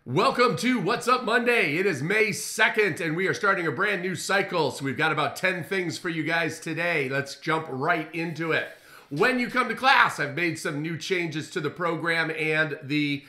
Welcome to What's Up Monday. It is May 2nd and we are starting a brand new cycle. So we've got about 10 things for you guys today. Let's jump right into it. When you come to class, I've made some new changes to the program and the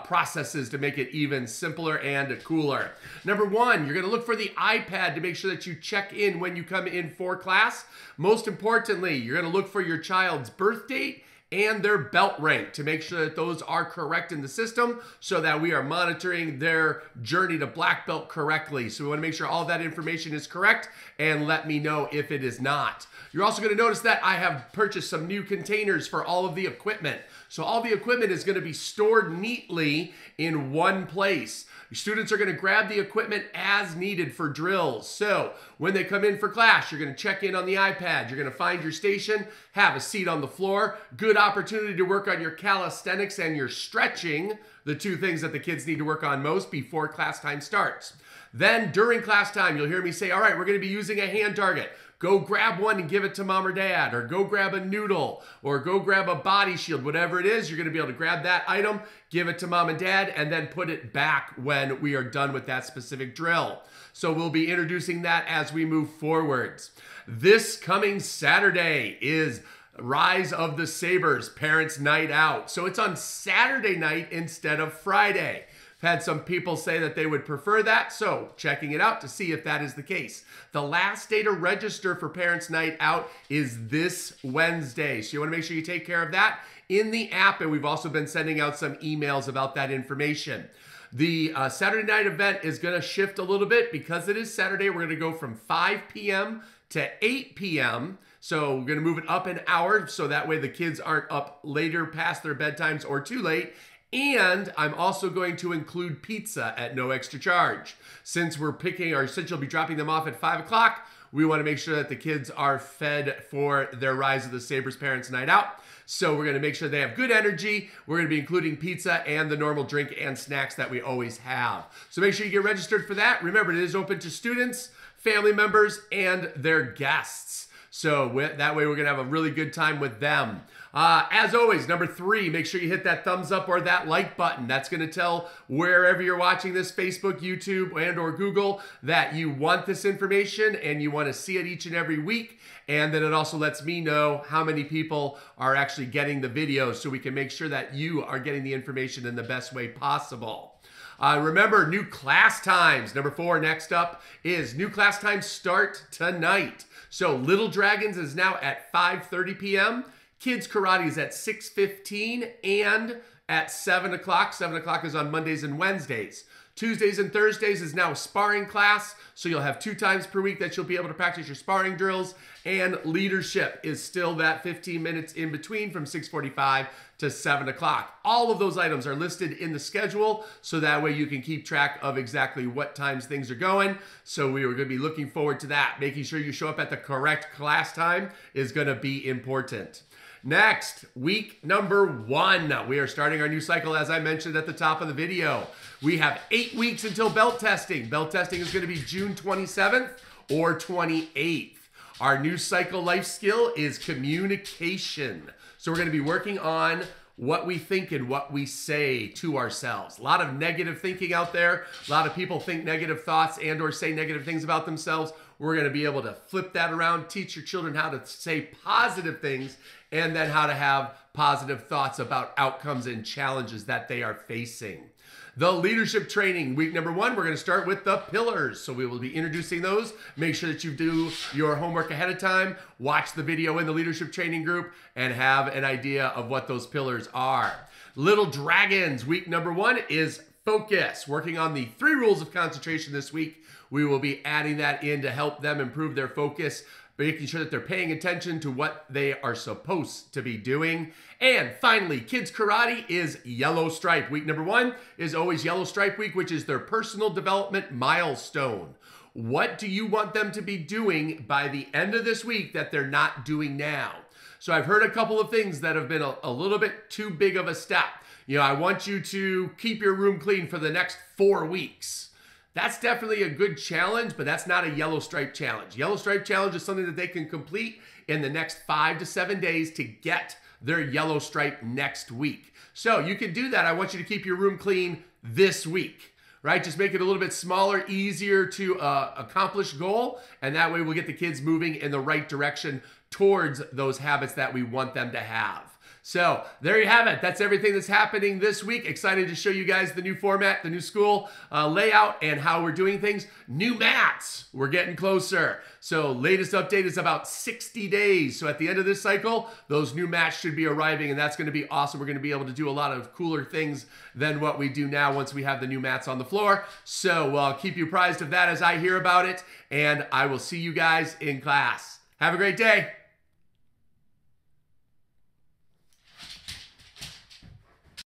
processes to make it even simpler and cooler. Number one, you're going to look for the iPad to make sure that you check in when you come in for class. Most importantly, you're going to look for your child's birth date and their belt rank to make sure that those are correct in the system so that we are monitoring their journey to black belt correctly. So we want to make sure all that information is correct and let me know if it is not. You're also going to notice that I have purchased some new containers for all of the equipment. So all the equipment is going to be stored neatly in one place. Your students are going to grab the equipment as needed for drills. So when they come in for class, you're going to check in on the iPad. You're going to find your station, have a seat on the floor. Good opportunity to work on your calisthenics and your stretching, the two things that the kids need to work on most before class time starts. Then during class time, you'll hear me say, all right, we're going to be using a hand target. Go grab one and give it to mom or dad, or go grab a noodle, or go grab a body shield, whatever it is, you're going to be able to grab that item, give it to mom and dad, and then put it back when we are done with that specific drill. So we'll be introducing that as we move forwards. This coming Saturday is Rise of the Sabres Parents Night Out. So it's on Saturday night instead of Friday. I've had some people say that they would prefer that, so checking it out to see if that is the case. The last day to register for Parents Night Out is this Wednesday, so you want to make sure you take care of that in the app, and we've also been sending out some emails about that information. The Saturday night event is going to shift a little bit because it is Saturday. We're going to go from 5 p.m. to 8 p.m., so we're going to move it up an hour so that way the kids aren't up later past their bedtimes or too late. And I'm also going to include pizza at no extra charge. Since you'll be dropping them off at 5 o'clock, we want to make sure that the kids are fed for their Rise of the Sabres Parents Night Out. So we're going to make sure they have good energy. We're going to be including pizza and the normal drink and snacks that we always have. So make sure you get registered for that. Remember, it is open to students, family members, and their guests. So that way we're going to have a really good time with them. As always, number 3, make sure you hit that thumbs up or that like button. That's going to tell wherever you're watching this, Facebook, YouTube, and or Google, that you want this information and you want to see it each and every week. And then it also lets me know how many people are actually getting the videos so we can make sure that you are getting the information in the best way possible. Remember, new class times. Number 4, next up is new class times start tonight. So Little Dragons is now at 5:30 p.m. Kids Karate is at 6:15 and at 7 o'clock. 7 o'clock is on Mondays and Wednesdays. Tuesdays and Thursdays is now a sparring class, so you'll have 2 times per week that you'll be able to practice your sparring drills. And leadership is still that 15 minutes in between from 6:45 to 7 o'clock. All of those items are listed in the schedule, so that way you can keep track of exactly what times things are going. So we are going to be looking forward to that. Making sure you show up at the correct class time is going to be important. Next, week number 1. We are starting our new cycle, as I mentioned at the top of the video. We have 8 weeks until belt testing. Belt testing is going to be June 27th or 28th. Our new cycle life skill is communication. So we're going to be working on what we think and what we say to ourselves. A lot of negative thinking out there. A lot of people think negative thoughts and or say negative things about themselves. We're going to be able to flip that around, teach your children how to say positive things, and then how to have positive thoughts about outcomes and challenges that they are facing. The leadership training, week number 1, we're going to start with the pillars. So we will be introducing those. Make sure that you do your homework ahead of time, watch the video in the leadership training group, and have an idea of what those pillars are. Little Dragons, week number 1 is focus. Working on the 3 rules of concentration this week. We will be adding that in to help them improve their focus, making sure that they're paying attention to what they are supposed to be doing. And finally, Kids Karate is Yellow Stripe. Week number 1 is always Yellow Stripe week, which is their personal development milestone. What do you want them to be doing by the end of this week that they're not doing now? So I've heard a couple of things that have been a little bit too big of a step. You know, I want you to keep your room clean for the next 4 weeks. That's definitely a good challenge, but that's not a Yellow Stripe challenge. Yellow Stripe challenge is something that they can complete in the next 5 to 7 days to get their Yellow Stripe next week. So you can do that. I want you to keep your room clean this week, right? Just make it a little bit smaller, easier to accomplish goal. And that way we'll get the kids moving in the right direction towards those habits that we want them to have. So there you have it. That's everything that's happening this week. Excited to show you guys the new format, the new school layout, and how we're doing things. New mats. We're getting closer. So latest update is about 60 days. So at the end of this cycle, those new mats should be arriving, and that's going to be awesome. We're going to be able to do a lot of cooler things than what we do now once we have the new mats on the floor. So I'll keep you apprised of that as I hear about it, and I will see you guys in class. Have a great day.